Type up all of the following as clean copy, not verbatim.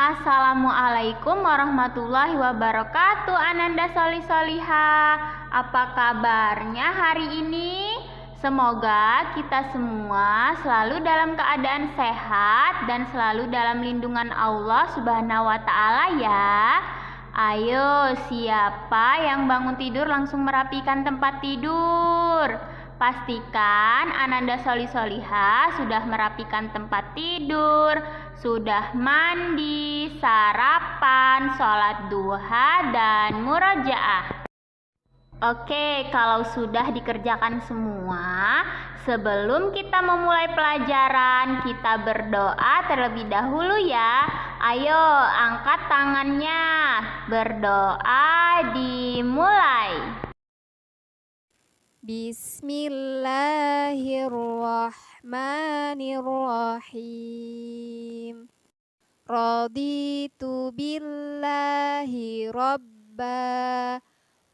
Assalamualaikum warahmatullahi wabarakatuh. Ananda Solih-Soliha, apa kabarnya hari ini? Semoga kita semua selalu dalam keadaan sehat dan selalu dalam lindungan Allah Subhanahu wa Ta'ala ya. Ayo, siapa yang bangun tidur langsung merapikan tempat tidur? Pastikan Ananda Solih-Soliha sudah merapikan tempat tidur, sudah mandi, sarapan, sholat duha, dan murojaah. Oke, kalau sudah dikerjakan semua, sebelum kita memulai pelajaran, kita berdoa terlebih dahulu ya. Ayo, angkat tangannya. Berdoa dimulai. Bismillahirrahmanirrahim. Raditu billahi rabba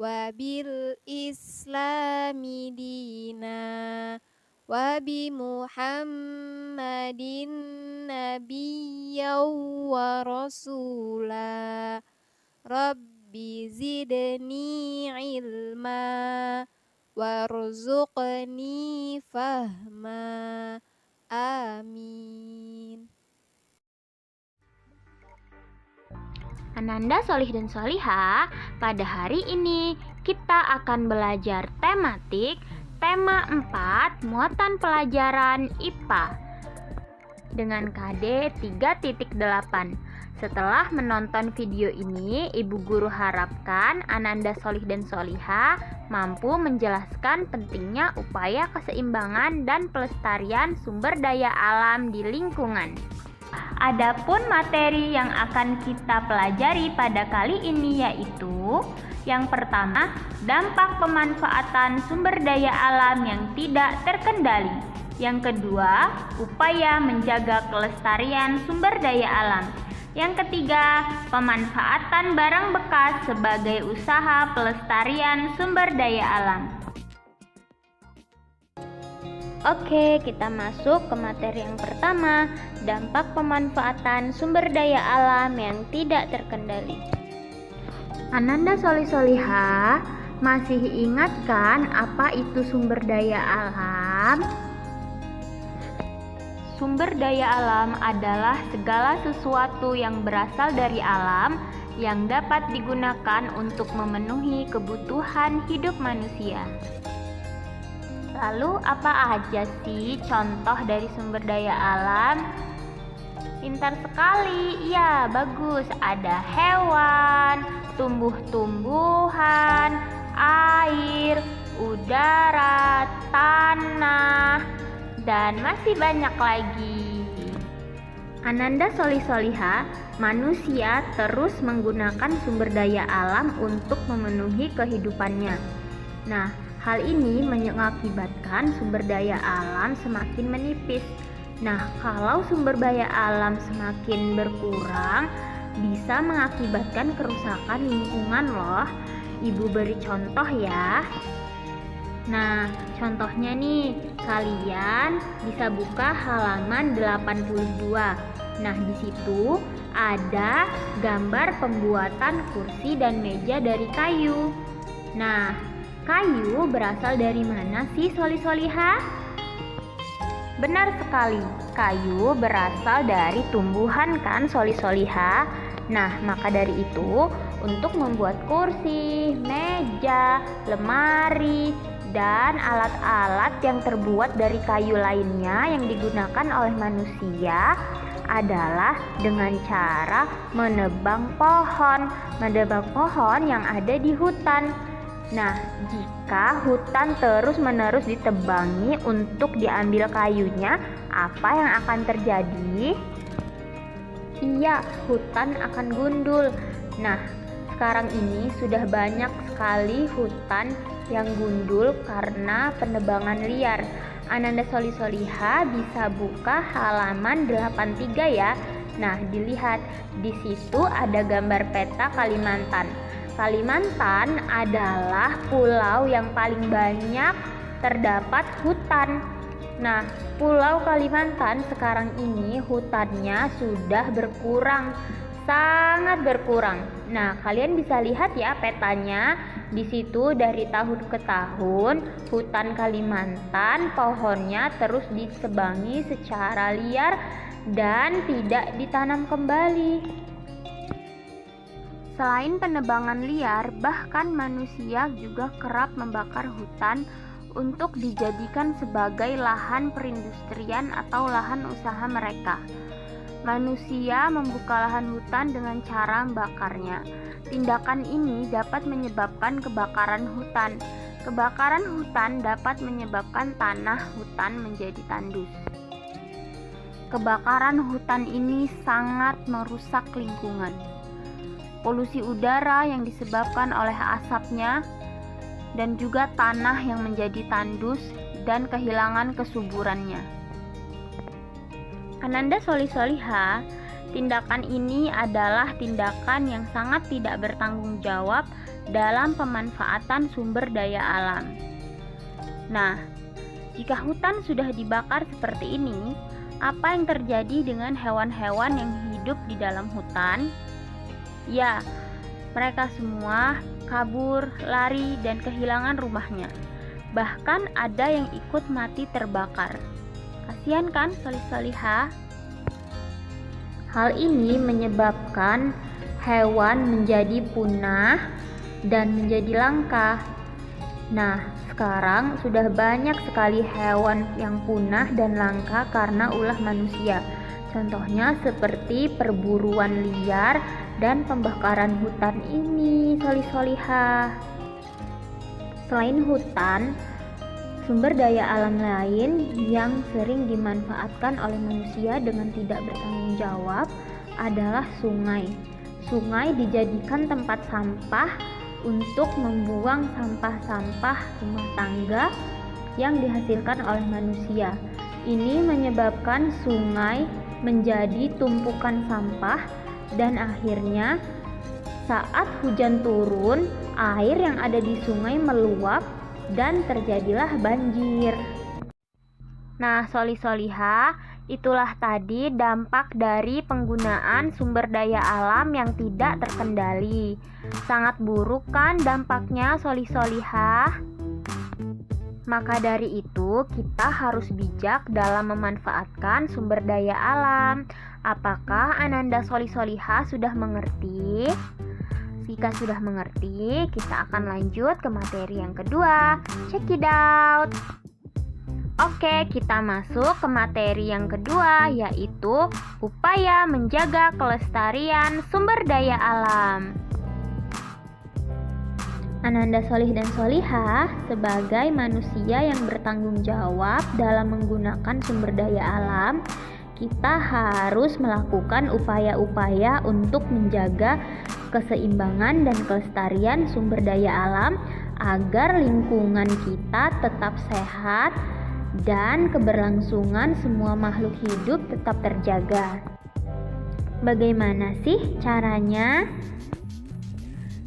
wa bil islami dina wa bi Muhammadin nabiyyan wa rasula. Rabbi zidni ilma warzuqni fahma. Amin. Ananda Solih dan Soliha, pada hari ini kita akan belajar tematik tema 4 muatan pelajaran IPA dengan KD 3.8. Setelah menonton video ini, Ibu Guru harapkan Ananda Solih dan Soliha mampu menjelaskan pentingnya upaya keseimbangan dan pelestarian sumber daya alam di lingkungan. Adapun materi yang akan kita pelajari pada kali ini yaitu yang pertama, dampak pemanfaatan sumber daya alam yang tidak terkendali. Yang kedua, upaya menjaga kelestarian sumber daya alam. Yang ketiga, pemanfaatan barang bekas sebagai usaha pelestarian sumber daya alam. Oke, kita masuk ke materi yang pertama, dampak pemanfaatan sumber daya alam yang tidak terkendali. Ananda Solih-Soliha, masih ingat kan apa itu sumber daya alam? Sumber daya alam adalah segala sesuatu yang berasal dari alam yang dapat digunakan untuk memenuhi kebutuhan hidup manusia. Lalu apa aja sih contoh dari sumber daya alam? Pintar sekali, iya bagus. Ada hewan, tumbuh-tumbuhan, air, udara, tanah, dan masih banyak lagi. Ananda Solih-Soliha, manusia terus menggunakan sumber daya alam untuk memenuhi kehidupannya. Nah, hal ini mengakibatkan sumber daya alam semakin menipis. Nah, kalau sumber daya alam semakin berkurang, bisa mengakibatkan kerusakan lingkungan loh. Ibu beri contoh ya. Nah, contohnya nih, kalian bisa buka halaman 82. Nah, di situ ada gambar pembuatan kursi dan meja dari kayu. Nah, kayu berasal dari mana sih Solih-Soliha? Benar sekali, kayu berasal dari tumbuhan kan Solih-Soliha. Nah, maka dari itu, untuk membuat kursi, meja, lemari, dan alat-alat yang terbuat dari kayu lainnya yang digunakan oleh manusia adalah dengan cara menebang pohon yang ada di hutan. Nah, jika hutan terus-menerus ditebangi untuk diambil kayunya, apa yang akan terjadi? Iya, hutan akan gundul. Nah, sekarang ini sudah banyak sekali hutan yang gundul karena penebangan liar. Ananda Solih-Soliha bisa buka halaman 83 ya. Nah, dilihat di situ ada gambar peta Kalimantan. Kalimantan adalah pulau yang paling banyak terdapat hutan. Nah, Pulau Kalimantan sekarang ini hutannya sudah berkurang sangat berkurang. Nah, kalian bisa lihat ya petanya. Di situ dari tahun ke tahun, hutan Kalimantan pohonnya terus disebangi secara liar dan tidak ditanam kembali. Selain penebangan liar, bahkan manusia juga kerap membakar hutan untuk dijadikan sebagai lahan perindustrian atau lahan usaha mereka. Manusia membuka lahan hutan dengan cara membakarnya. Tindakan ini dapat menyebabkan kebakaran hutan. Kebakaran hutan dapat menyebabkan tanah hutan menjadi tandus. Kebakaran hutan ini sangat merusak lingkungan. Polusi udara yang disebabkan oleh asapnya dan juga tanah yang menjadi tandus dan kehilangan kesuburannya. Ananda Sholih Sholihah, tindakan ini adalah tindakan yang sangat tidak bertanggung jawab dalam pemanfaatan sumber daya alam. Nah, jika hutan sudah dibakar seperti ini, apa yang terjadi dengan hewan-hewan yang hidup di dalam hutan? Ya, mereka semua kabur, lari, dan kehilangan rumahnya. Bahkan ada yang ikut mati terbakar. Kasihan kan Sholih Sholihah? Hal ini menyebabkan hewan menjadi punah dan menjadi langka. Nah, sekarang sudah banyak sekali hewan yang punah dan langka karena ulah manusia. Contohnya seperti perburuan liar dan pembakaran hutan ini, Sholih Sholihah. Selain hutan, sumber daya alam lain yang sering dimanfaatkan oleh manusia dengan tidak bertanggung jawab adalah sungai. Sungai dijadikan tempat sampah untuk membuang sampah-sampah rumah tangga yang dihasilkan oleh manusia. Ini menyebabkan sungai menjadi tumpukan sampah dan akhirnya saat hujan turun, air yang ada di sungai meluap dan terjadilah banjir. Nah, Sholih Sholihah, itulah tadi dampak dari penggunaan sumber daya alam yang tidak terkendali. Sangat buruk kan dampaknya, Sholih Sholihah? Maka dari itu, kita harus bijak dalam memanfaatkan sumber daya alam. Apakah Ananda Sholih Sholihah sudah mengerti? Jika sudah mengerti, kita akan lanjut ke materi yang kedua. Check it out. Oke, kita masuk ke materi yang kedua, yaitu upaya menjaga kelestarian sumber daya alam. Ananda Sholih dan Sholihah, sebagai manusia yang bertanggung jawab dalam menggunakan sumber daya alam, kita harus melakukan upaya-upaya untuk menjaga keseimbangan dan kelestarian sumber daya alam agar lingkungan kita tetap sehat dan keberlangsungan semua makhluk hidup tetap terjaga. Bagaimana sih caranya?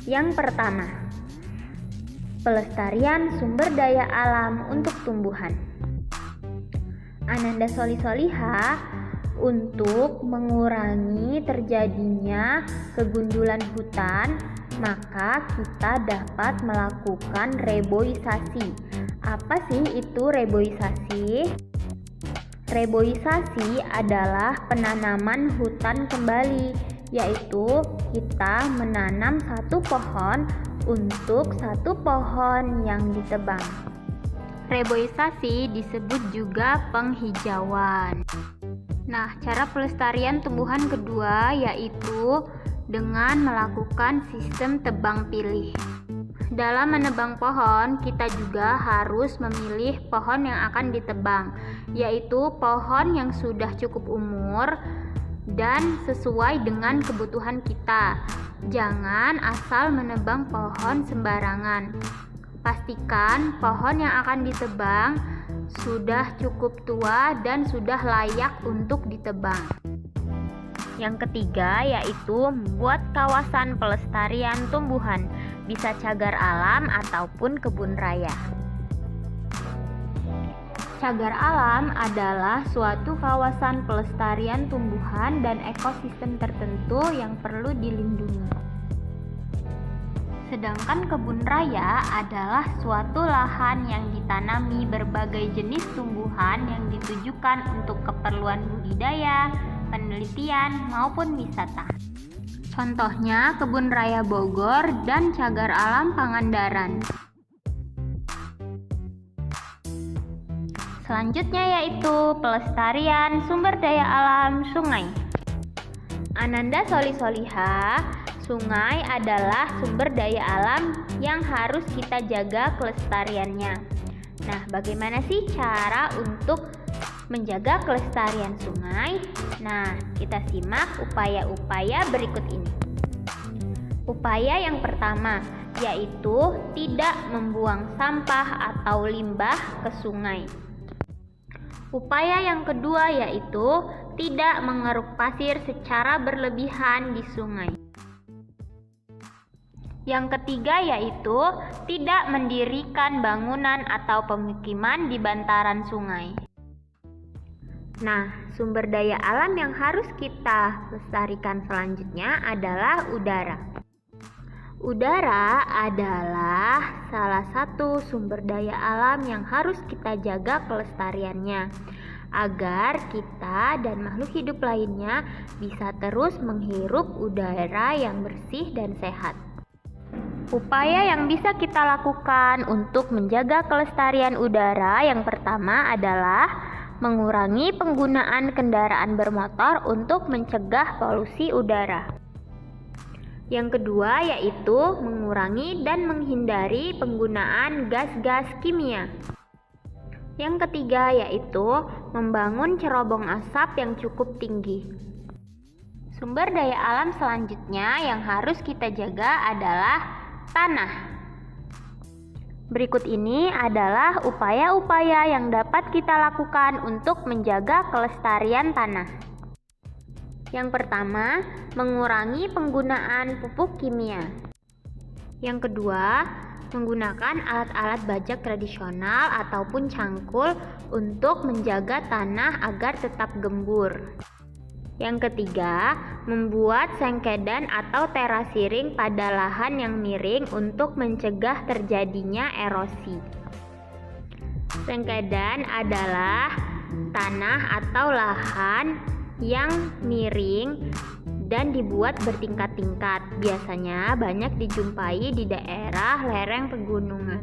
Yang pertama, pelestarian sumber daya alam untuk tumbuhan. Ananda Sholih Sholihah, untuk mengurangi terjadinya kegundulan hutan, maka kita dapat melakukan reboisasi. Apa sih itu reboisasi? Reboisasi adalah penanaman hutan kembali, yaitu kita menanam satu pohon untuk satu pohon yang ditebang. Reboisasi disebut juga penghijauan. Nah, cara pelestarian tumbuhan kedua yaitu dengan melakukan sistem tebang pilih. Dalam menebang pohon, kita juga harus memilih pohon yang akan ditebang, yaitu pohon yang sudah cukup umur dan sesuai dengan kebutuhan kita. Jangan asal menebang pohon sembarangan. Pastikan pohon yang akan ditebang sudah cukup tua dan sudah layak untuk ditebang. Yang ketiga yaitu membuat kawasan pelestarian tumbuhan, bisa cagar alam ataupun kebun raya. Cagar alam adalah suatu kawasan pelestarian tumbuhan dan ekosistem tertentu yang perlu dilindungi. Sedangkan kebun raya adalah suatu lahan yang ditanami berbagai jenis tumbuhan yang ditujukan untuk keperluan budidaya, penelitian, maupun wisata. Contohnya Kebun Raya Bogor dan Cagar Alam Pangandaran. Selanjutnya yaitu pelestarian sumber daya alam sungai. Ananda Sholih Sholihah, sungai adalah sumber daya alam yang harus kita jaga kelestariannya. Nah, bagaimana sih cara untuk menjaga kelestarian sungai? Nah, kita simak upaya-upaya berikut ini. Upaya yang pertama yaitu tidak membuang sampah atau limbah ke sungai. Upaya yang kedua yaitu tidak mengeruk pasir secara berlebihan di sungai. Yang ketiga yaitu tidak mendirikan bangunan atau pemukiman di bantaran sungai. Nah, sumber daya alam yang harus kita lestarikan selanjutnya adalah udara. Udara adalah salah satu sumber daya alam yang harus kita jaga kelestariannya agar kita dan makhluk hidup lainnya bisa terus menghirup udara yang bersih dan sehat. Upaya yang bisa kita lakukan untuk menjaga kelestarian udara yang pertama adalah mengurangi penggunaan kendaraan bermotor untuk mencegah polusi udara. Yang kedua yaitu mengurangi dan menghindari penggunaan gas-gas kimia. Yang ketiga yaitu membangun cerobong asap yang cukup tinggi. Sumber daya alam selanjutnya yang harus kita jaga adalah tanah. Berikut ini adalah upaya-upaya yang dapat kita lakukan untuk menjaga kelestarian tanah. Yang pertama, mengurangi penggunaan pupuk kimia. Yang kedua, menggunakan alat-alat bajak tradisional ataupun cangkul untuk menjaga tanah agar tetap gembur. Yang ketiga, membuat sengkedan atau terasiring pada lahan yang miring untuk mencegah terjadinya erosi. Sengkedan adalah tanah atau lahan yang miring dan dibuat bertingkat-tingkat. Biasanya banyak dijumpai di daerah lereng pegunungan.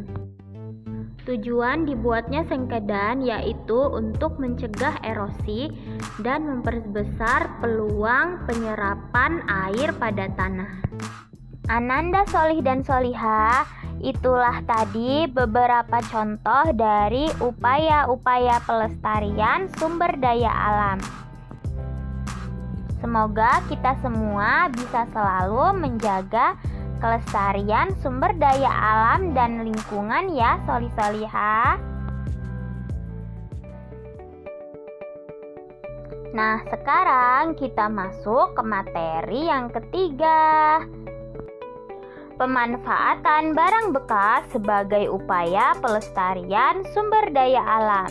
Tujuan dibuatnya sengkedan yaitu untuk mencegah erosi dan memperbesar peluang penyerapan air pada tanah. Ananda Sholih dan Sholihah, itulah tadi beberapa contoh dari upaya-upaya pelestarian sumber daya alam. Semoga kita semua bisa selalu menjaga kelestarian sumber daya alam dan lingkungan ya, Sholih Sholihah. Nah, sekarang kita masuk ke materi yang ketiga. Pemanfaatan barang bekas sebagai upaya pelestarian sumber daya alam.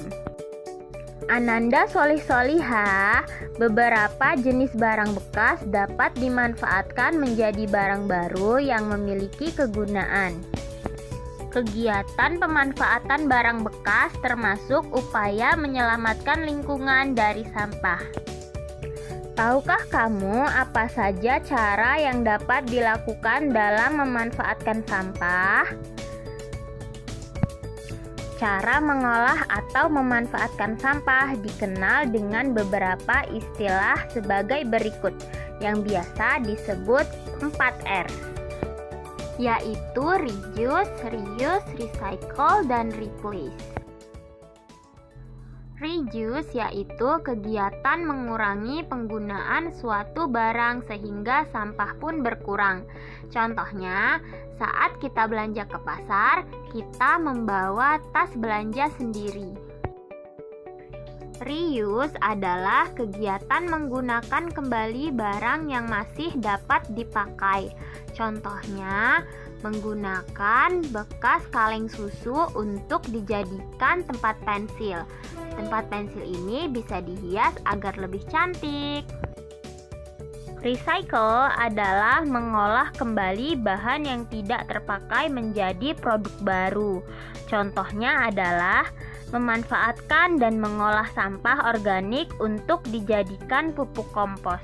Ananda Sholih Sholihah, beberapa jenis barang bekas dapat dimanfaatkan menjadi barang baru yang memiliki kegunaan. Kegiatan pemanfaatan barang bekas termasuk upaya menyelamatkan lingkungan dari sampah. Tahukah kamu apa saja cara yang dapat dilakukan dalam memanfaatkan sampah? Cara mengolah atau memanfaatkan sampah dikenal dengan beberapa istilah sebagai berikut yang biasa disebut 4R, yaitu reduce, reuse, recycle, dan replace. Reduce yaitu kegiatan mengurangi penggunaan suatu barang sehingga sampah pun berkurang. Contohnya, saat kita belanja ke pasar, kita membawa tas belanja sendiri. Reuse adalah kegiatan menggunakan kembali barang yang masih dapat dipakai. Contohnya, menggunakan bekas kaleng susu untuk dijadikan tempat pensil. Tempat pensil ini bisa dihias agar lebih cantik. Recycle adalah mengolah kembali bahan yang tidak terpakai menjadi produk baru. Contohnya adalah memanfaatkan dan mengolah sampah organik untuk dijadikan pupuk kompos.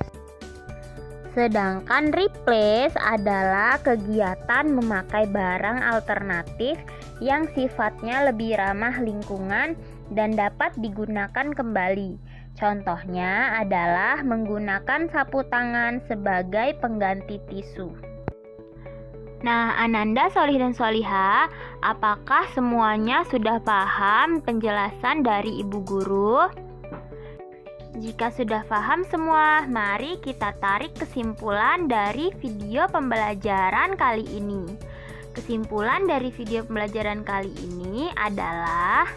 Sedangkan replace adalah kegiatan memakai barang alternatif yang sifatnya lebih ramah lingkungan dan dapat digunakan kembali. Contohnya adalah menggunakan sapu tangan sebagai pengganti tisu. Nah, Ananda, Solih dan Solihah, apakah semuanya sudah paham penjelasan dari Ibu Guru? Jika sudah paham semua, mari kita tarik kesimpulan dari video pembelajaran kali ini. Kesimpulan dari video pembelajaran kali ini adalah: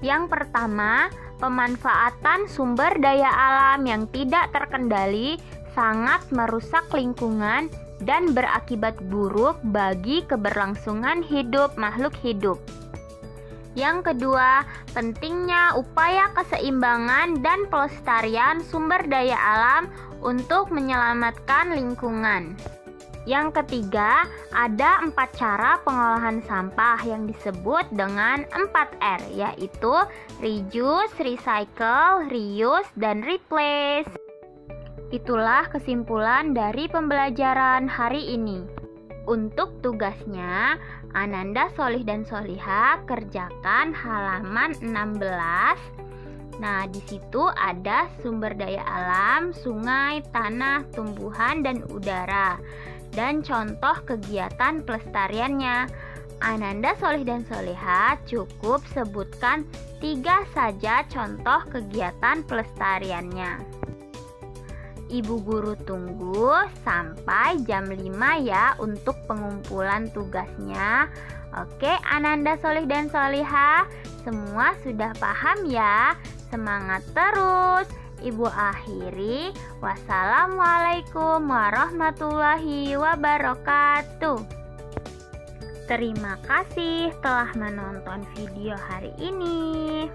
yang pertama, pemanfaatan sumber daya alam yang tidak terkendali sangat merusak lingkungan dan berakibat buruk bagi keberlangsungan hidup makhluk hidup. Yang kedua, pentingnya upaya keseimbangan dan pelestarian sumber daya alam untuk menyelamatkan lingkungan. Yang ketiga, ada 4 cara pengolahan sampah yang disebut dengan 4R, yaitu reduce, recycle, reuse, dan replace. Itulah kesimpulan dari pembelajaran hari ini. Untuk tugasnya, Ananda, Solih, dan Solihah kerjakan halaman 16. Nah, di situ ada sumber daya alam, sungai, tanah, tumbuhan, dan udara, dan contoh kegiatan pelestariannya. Ananda, Solih, dan Solihah cukup sebutkan 3 saja contoh kegiatan pelestariannya. Ibu Guru tunggu sampai jam 5 ya untuk pengumpulan tugasnya. Oke, Ananda, Solih, dan Solihah, semua sudah paham ya? Semangat terus. Ibu akhiri, wassalamualaikum warahmatullahi wabarakatuh. Terima kasih telah menonton video hari ini.